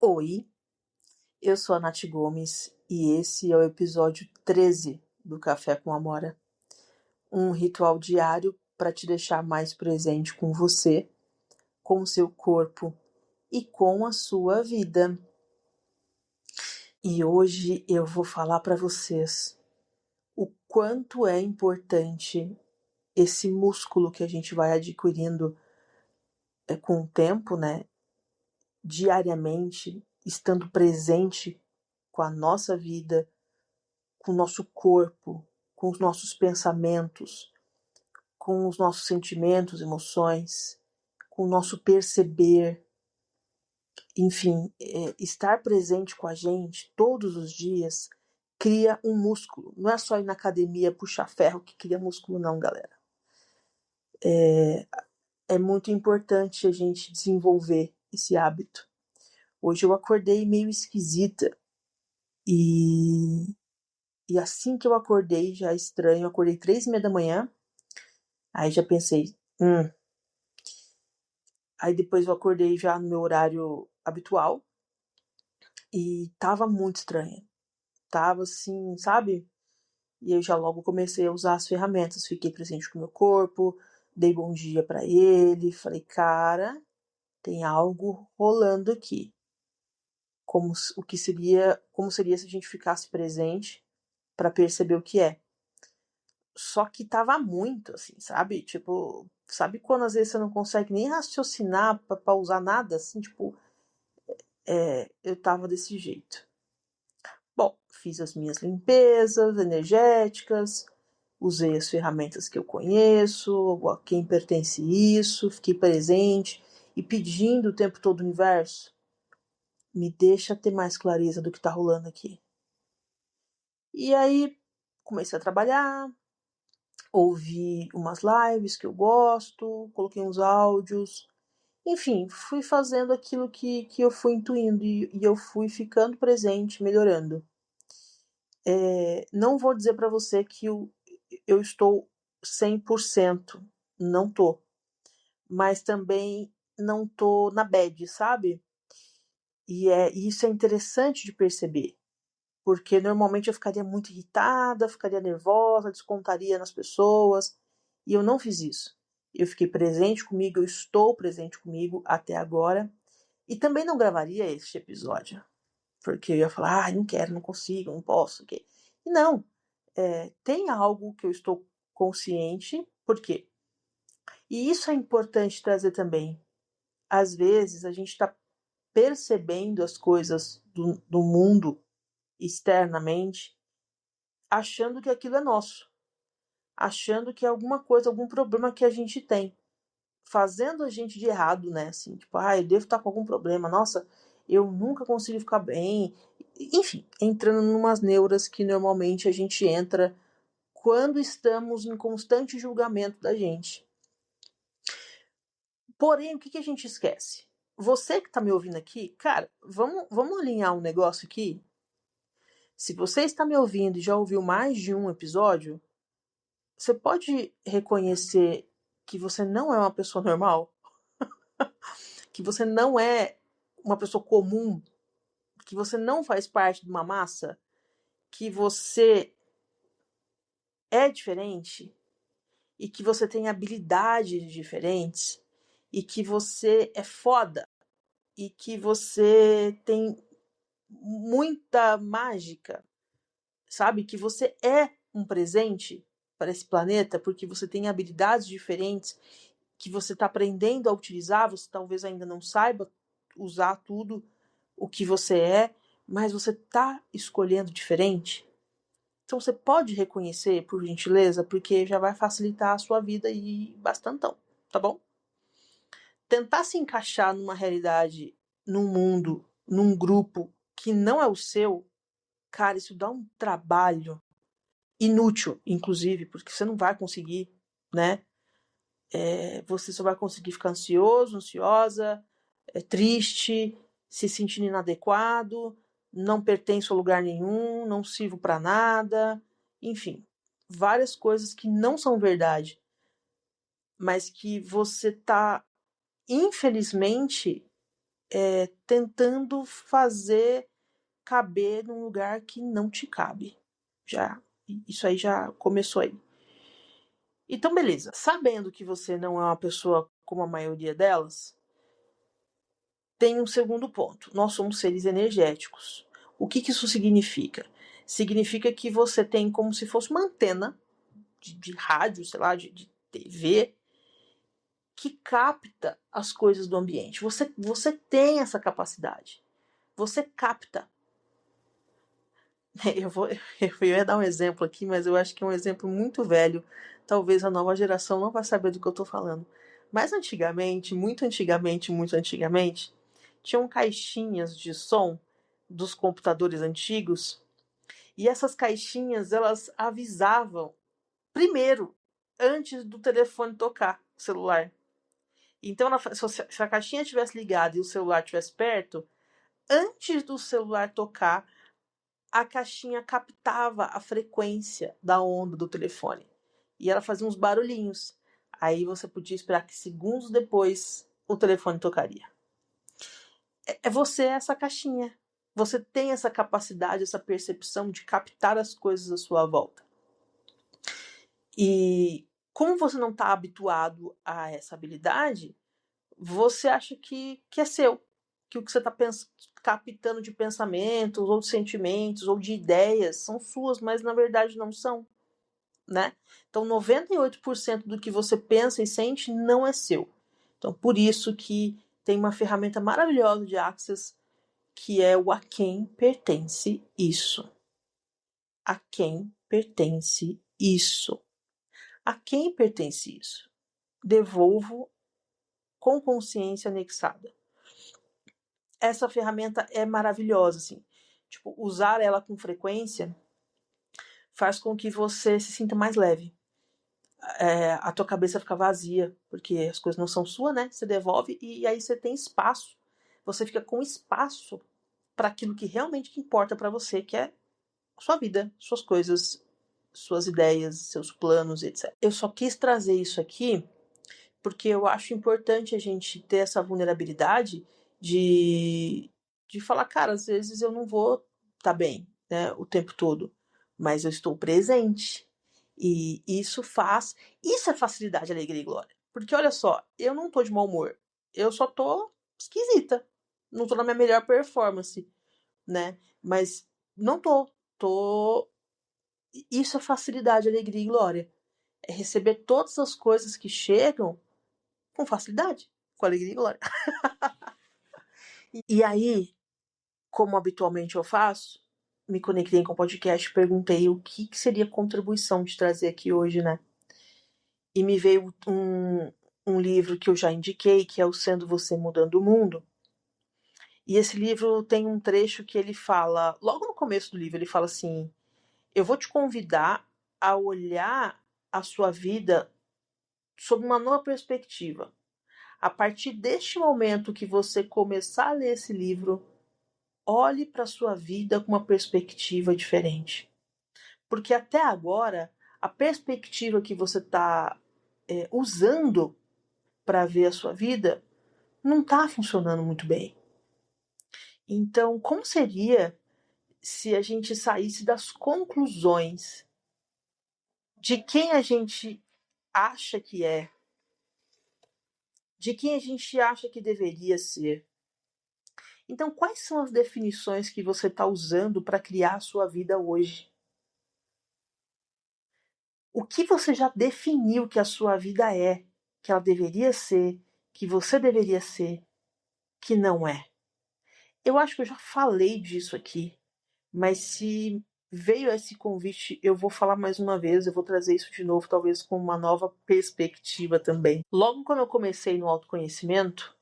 Oi, eu sou a Nath Gomes e esse é o episódio 13 do Café com Amora, um ritual diário para te deixar mais presente com você, com o seu corpo e com a sua vida. E hoje eu vou falar para vocês o quanto é importante esse músculo que a gente vai adquirindo com o tempo, né? Diariamente, estando presente com a nossa vida, com o nosso corpo, com os nossos pensamentos, com os nossos sentimentos, emoções, com o nosso perceber, enfim, estar presente com a gente todos os dias cria um músculo. Não é só ir na academia puxar ferro que cria músculo, não, galera. É muito importante a gente desenvolver esse hábito. Hoje eu acordei meio esquisita e assim que eu acordei, já estranho, eu acordei 3:30 da manhã, aí já pensei, Aí depois eu acordei já no meu horário habitual e tava muito estranha. Tava assim, sabe? E eu já logo comecei a usar as ferramentas, fiquei presente com o meu corpo, dei bom dia pra ele, falei, cara, tem algo rolando aqui. Como seria se a gente ficasse presente pra perceber o que é. Só que tava muito assim, sabe? Tipo, sabe quando às vezes você não consegue nem raciocinar pra usar nada, assim, tipo, eu tava desse jeito. Bom, fiz as minhas limpezas energéticas, usei as ferramentas que eu conheço, a quem pertence isso, fiquei presente e pedindo o tempo todo o universo, me deixa ter mais clareza do que tá rolando aqui. E aí comecei a trabalhar, ouvi umas lives que eu gosto, coloquei uns áudios, enfim, fui fazendo aquilo que eu fui intuindo e eu fui ficando presente, melhorando. Não vou dizer para você que eu estou 100%, não tô. Mas também não tô na bad, sabe? Isso é interessante de perceber, porque normalmente eu ficaria muito irritada, ficaria nervosa, descontaria nas pessoas, e eu não fiz isso. Eu fiquei presente comigo, eu estou presente comigo até agora, e também não gravaria este episódio, porque eu ia falar, não quero, não consigo, não posso, ok? E não, tem algo que eu estou consciente, por quê? E isso é importante trazer também. Às vezes a gente está percebendo as coisas do mundo externamente, achando que aquilo é nosso, achando que é alguma coisa, algum problema que a gente tem, fazendo a gente de errado, né? Assim, tipo, eu devo estar com algum problema, nossa, eu nunca consigo ficar bem. Enfim, entrando em umas neuras que normalmente a gente entra quando estamos em constante julgamento da gente. Porém, o que a gente esquece? Você que tá me ouvindo aqui, cara, vamos alinhar um negócio aqui? Se você está me ouvindo e já ouviu mais de um episódio, você pode reconhecer que você não é uma pessoa normal? Que você não é uma pessoa comum? Que você não faz parte de uma massa? Que você é diferente? E que você tem habilidades diferentes? E que você é foda? E que você tem muita mágica, sabe? Que você é um presente para esse planeta porque você tem habilidades diferentes que você está aprendendo a utilizar, você talvez ainda não saiba usar tudo o que você é, mas você está escolhendo diferente. Então você pode reconhecer, por gentileza, porque já vai facilitar a sua vida e bastantão, tá bom? Tentar se encaixar numa realidade, num mundo, num grupo que não é o seu, cara, isso dá um trabalho inútil, inclusive, porque você não vai conseguir, né? Você só vai conseguir ficar ansioso, ansiosa, triste, se sentindo inadequado, não pertenço a lugar nenhum, não sirvo para nada, enfim, várias coisas que não são verdade, mas que você tá, infelizmente, tentando fazer caber num lugar que não te cabe. Isso aí já começou aí. Então, beleza. Sabendo que você não é uma pessoa como a maioria delas, tem um segundo ponto. Nós somos seres energéticos. O que isso significa? Significa que você tem como se fosse uma antena de rádio, sei lá, de TV, que capta as coisas do ambiente. Você tem essa capacidade. Você capta. Eu ia dar um exemplo aqui, mas eu acho que é um exemplo muito velho. Talvez a nova geração não vai saber do que eu estou falando. Mas antigamente, muito antigamente, muito antigamente, tinham caixinhas de som dos computadores antigos, e essas caixinhas, elas avisavam primeiro, antes do telefone tocar, o celular. Então, se a caixinha estivesse ligada e o celular estivesse perto, antes do celular tocar, a caixinha captava a frequência da onda do telefone. E ela fazia uns barulhinhos. Aí você podia esperar que segundos depois o telefone tocaria. É você essa caixinha. Você tem essa capacidade, essa percepção de captar as coisas à sua volta. E como você não está habituado a essa habilidade, você acha que é seu. Que o que você está captando de pensamentos, ou de sentimentos, ou de ideias, são suas, mas na verdade não são. Né? Então, 98% do que você pensa e sente não é seu. Então, por isso que tem uma ferramenta maravilhosa de Access, que é o A Quem Pertence Isso. A quem pertence isso? A quem pertence isso? Devolvo com consciência anexada. Essa ferramenta é maravilhosa, assim. Tipo, usar ela com frequência faz com que você se sinta mais leve. A tua cabeça fica vazia, porque as coisas não são suas, né? Você devolve e aí você tem espaço. Você fica com espaço para aquilo que realmente importa para você, que é sua vida, suas coisas, suas ideias, seus planos, etc. Eu só quis trazer isso aqui porque eu acho importante a gente ter essa vulnerabilidade de falar, cara, às vezes eu não vou estar bem, né, o tempo todo, mas eu estou presente. E isso é facilidade, alegria e glória. Porque olha só, eu não tô de mau humor, eu só tô esquisita, não tô na minha melhor performance, né? Mas não tô. Isso é facilidade, alegria e glória. É receber todas as coisas que chegam com facilidade, com alegria e glória. E aí, como habitualmente eu faço, me conectei com o podcast, perguntei o que seria a contribuição de trazer aqui hoje, né? E me veio um livro que eu já indiquei, que é o Sendo Você Mudando o Mundo. E esse livro tem um trecho que ele fala, logo no começo do livro, ele fala assim: eu vou te convidar a olhar a sua vida sob uma nova perspectiva. A partir deste momento que você começar a ler esse livro, olhe para a sua vida com uma perspectiva diferente. Porque até agora, a perspectiva que você está usando para ver a sua vida não está funcionando muito bem. Então, como seria se a gente saísse das conclusões de quem a gente acha que é, de quem a gente acha que deveria ser? Então, quais são as definições que você está usando para criar a sua vida hoje? O que você já definiu que a sua vida é, que ela deveria ser, que você deveria ser, que não é? Eu acho que eu já falei disso aqui, mas se veio esse convite, eu vou falar mais uma vez, eu vou trazer isso de novo, talvez com uma nova perspectiva também. Logo quando eu comecei no autoconhecimento,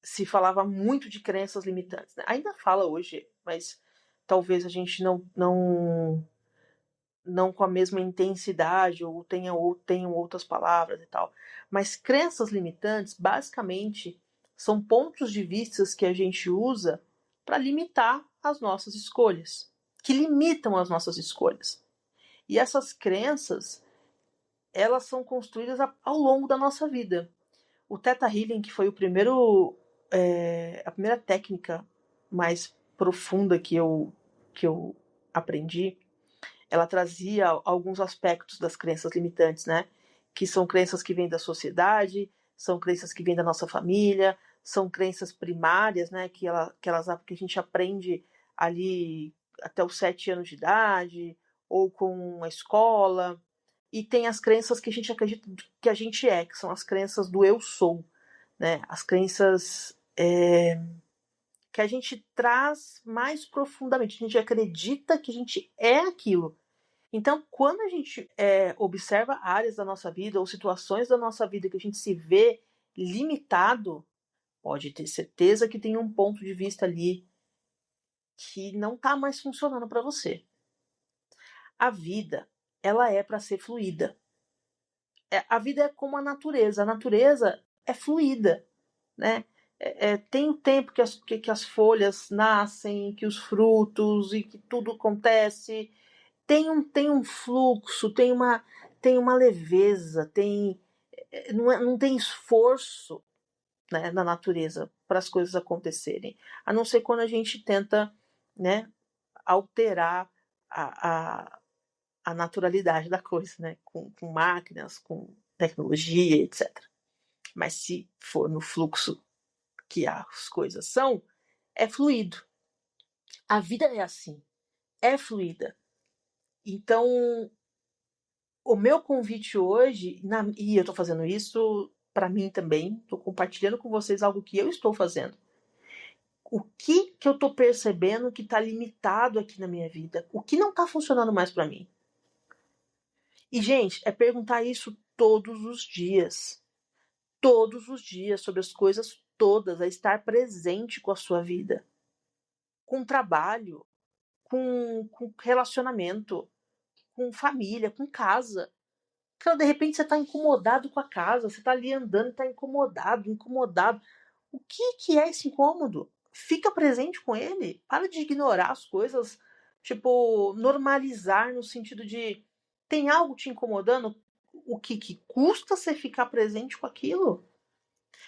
se falava muito de crenças limitantes, né? Ainda fala hoje, mas talvez a gente não com a mesma intensidade ou tenham outras palavras e tal. Mas crenças limitantes, basicamente, são pontos de vista que a gente usa para limitar as nossas escolhas, que limitam as nossas escolhas. E essas crenças, elas são construídas ao longo da nossa vida. O Theta Healing, que foi a primeira técnica mais profunda que eu aprendi, ela trazia alguns aspectos das crenças limitantes, né? Que são crenças que vêm da sociedade, são crenças que vêm da nossa família, são crenças primárias, né? Que a gente aprende ali até os 7 anos de idade, ou com a escola. E tem as crenças que a gente acredita que a gente é, que são as crenças do eu sou, né? As crenças que a gente traz mais profundamente. A gente acredita que a gente é aquilo. Então, quando a gente observa áreas da nossa vida ou situações da nossa vida que a gente se vê limitado, pode ter certeza que tem um ponto de vista ali que não está mais funcionando para você. A vida, ela é para ser fluida. A vida é como a natureza é fluida, né? Tem o tempo que as folhas nascem, que os frutos e que tudo acontece. Tem um fluxo, tem uma leveza, não tem esforço, né, na natureza para as coisas acontecerem. A não ser quando a gente tenta, né, alterar a, a naturalidade da coisa, né, com máquinas, com tecnologia, etc. Mas se for no fluxo que as coisas são, é fluido. A vida é assim, é fluida. Então, o meu convite hoje, e eu estou fazendo isso para mim também, estou compartilhando com vocês algo que eu estou fazendo. O que eu estou percebendo que está limitado aqui na minha vida? O que não está funcionando mais para mim? E, gente, é perguntar isso todos os dias. Todos os dias, sobre as coisas todas, é estar presente com a sua vida. Com trabalho, com relacionamento, com família, com casa. Então, de repente, você está incomodado com a casa, você está ali andando, está incomodado. O que é esse incômodo? Fica presente com ele. Para de ignorar as coisas. Tipo, normalizar no sentido de tem algo te incomodando? O que custa você ficar presente com aquilo?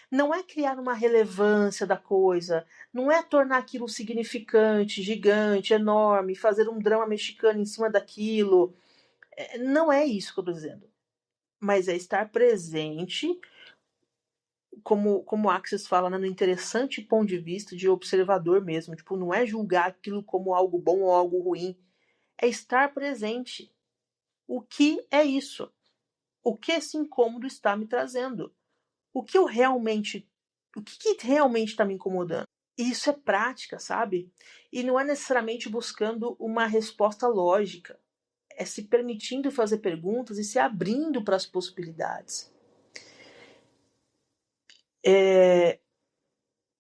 Não é criar uma relevância da coisa, não é tornar aquilo significante, gigante, enorme, fazer um drama mexicano em cima daquilo. Não é isso que eu estou dizendo. Mas é estar presente, como o Axis fala, né, no interessante ponto de vista de observador mesmo. Tipo, não é julgar aquilo como algo bom ou algo ruim. É estar presente. O que é isso? O que esse incômodo está me trazendo? O que realmente está me incomodando? E isso é prática, sabe? E não é necessariamente buscando uma resposta lógica. É se permitindo fazer perguntas e se abrindo para as possibilidades.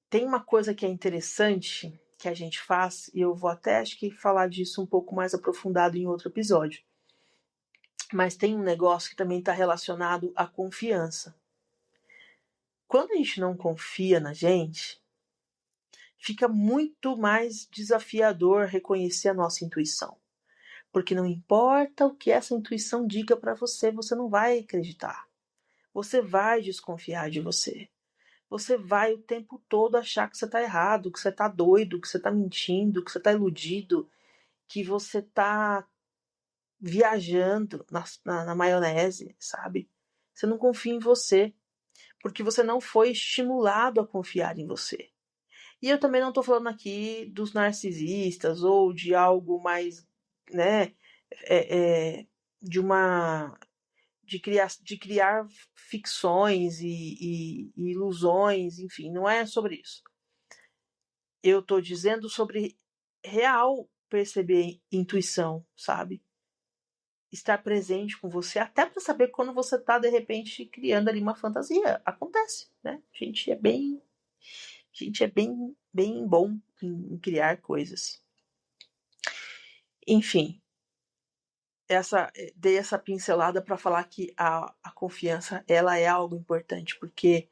Tem uma coisa que é interessante que a gente faz, e eu vou até acho que falar disso um pouco mais aprofundado em outro episódio. Mas tem um negócio que também está relacionado à confiança. Quando a gente não confia na gente, fica muito mais desafiador reconhecer a nossa intuição. Porque não importa o que essa intuição diga para você, você não vai acreditar. Você vai desconfiar de você. Você vai o tempo todo achar que você está errado, que você está doido, que você está mentindo, que você está iludido, que você está viajando na maionese, sabe? Você não confia em você, porque você não foi estimulado a confiar em você. E eu também não estou falando aqui dos narcisistas ou de algo mais, né, de uma de criar ficções e ilusões, enfim, não é sobre isso. Eu estou dizendo sobre real perceber intuição, sabe? Estar presente com você, até para saber quando você está de repente criando ali uma fantasia. Acontece, né? A gente é bem bom em criar coisas. Enfim, dei essa pincelada para falar que a confiança ela é algo importante, porque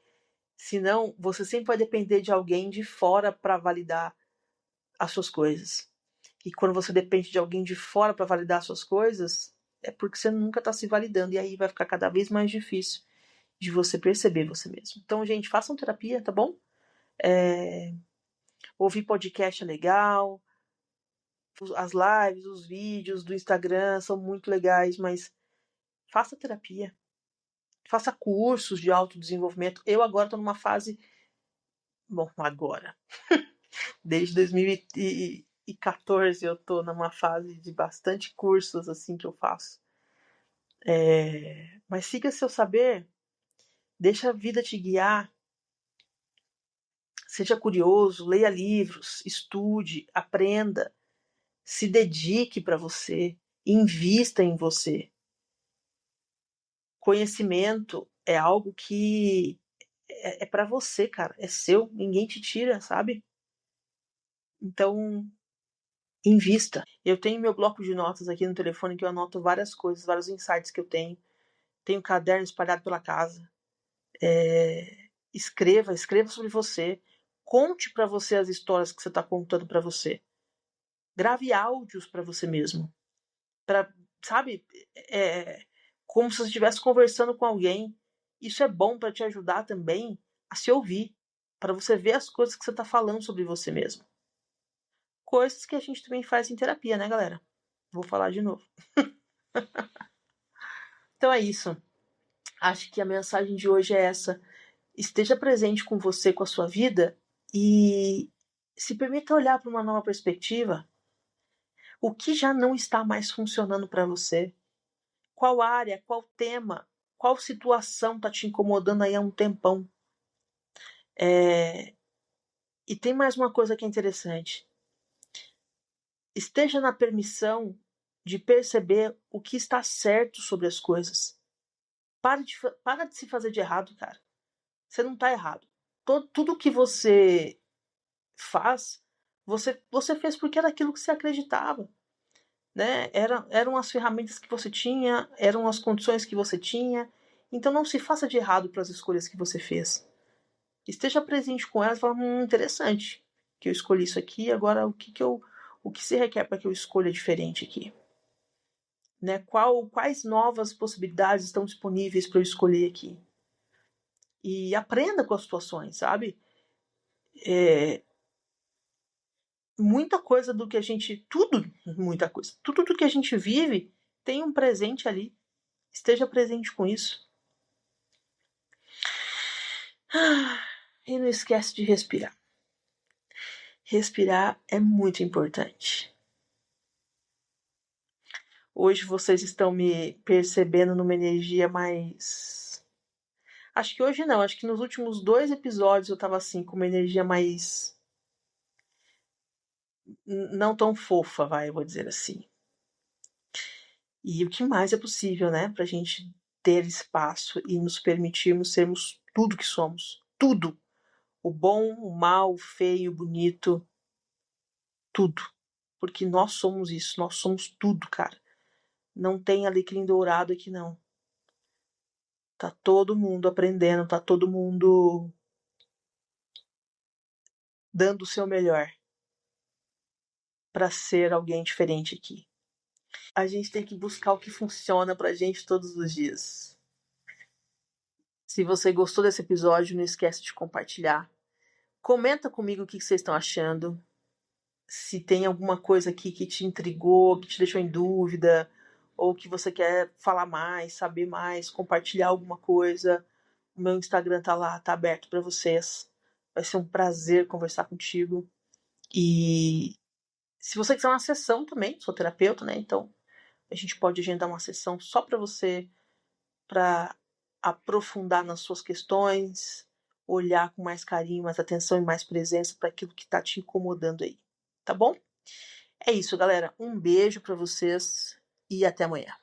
senão você sempre vai depender de alguém de fora para validar as suas coisas. E quando você depende de alguém de fora para validar as suas coisas, é porque você nunca está se validando, e aí vai ficar cada vez mais difícil. de você perceber você mesmo. Então, gente, façam terapia, tá bom? Ouvir podcast é legal, as lives, os vídeos do Instagram são muito legais, mas faça terapia. Faça cursos de autodesenvolvimento. Eu agora estou numa fase... Bom, agora. Desde 2014 eu estou numa fase de bastante cursos assim que eu faço. Mas siga seu saber. Deixa a vida te guiar. Seja curioso, leia livros, estude, aprenda. Se dedique para você. Invista em você. Conhecimento é algo que é para você, cara. É seu. Ninguém te tira, sabe? Então, invista. Eu tenho meu bloco de notas aqui no telefone que eu anoto várias coisas, vários insights que eu tenho. Tenho caderno espalhado pela casa. Escreva sobre você. Conte para você as histórias que você está contando para você. Grave áudios para você mesmo. Sabe? Como se você estivesse conversando com alguém. Isso é bom para te ajudar também a se ouvir. Para você ver as coisas que você está falando sobre você mesmo. Coisas que a gente também faz em terapia, né, galera? Vou falar de novo. Então é isso. Acho que a mensagem de hoje é essa. Esteja presente com você, com a sua vida e se permita olhar para uma nova perspectiva. O que já não está mais funcionando para você? Qual área, qual tema, qual situação está te incomodando aí há um tempão? E tem mais uma coisa que é interessante. Esteja na permissão de perceber o que está certo sobre as coisas. Para de se fazer de errado, cara. Você não está errado. Tudo que você faz, você fez porque era aquilo que você acreditava. Né? Eram as ferramentas que você tinha, eram as condições que você tinha. Então não se faça de errado para as escolhas que você fez. Esteja presente com elas e fala, interessante que eu escolhi isso aqui, agora o que se requer para que eu escolha diferente aqui? Né? Quais novas possibilidades estão disponíveis para eu escolher aqui? E aprenda com as situações, sabe? Muita coisa do que a gente... muita coisa. Tudo do que a gente vive tem um presente ali. Esteja presente com isso. E não esquece de respirar. Respirar é muito importante. Hoje vocês estão me percebendo numa energia mais... Acho que hoje não. Acho que nos últimos 2 episódios eu tava assim, com uma energia mais... não tão fofa, eu vou dizer assim. E o que mais é possível, né? Pra gente ter espaço e nos permitirmos sermos tudo que somos. Tudo. O bom, o mal, o feio, o bonito. Tudo. Porque nós somos isso. Nós somos tudo, cara. Não tem alecrim dourado aqui, não. Tá todo mundo aprendendo. Tá todo mundo dando o seu melhor para ser alguém diferente aqui. A gente tem que buscar o que funciona pra gente todos os dias. Se você gostou desse episódio, não esquece de compartilhar. Comenta comigo o que vocês estão achando. Se tem alguma coisa aqui que te intrigou, que te deixou em dúvida, ou que você quer falar mais, saber mais, compartilhar alguma coisa. O meu Instagram tá lá, tá aberto para vocês. Vai ser um prazer conversar contigo. E se você quiser uma sessão também, sou terapeuta, né? Então a gente pode agendar uma sessão só para você, para aprofundar nas suas questões, olhar com mais carinho, mais atenção e mais presença para aquilo que está te incomodando aí, tá bom? É isso, galera. Um beijo para vocês e até amanhã.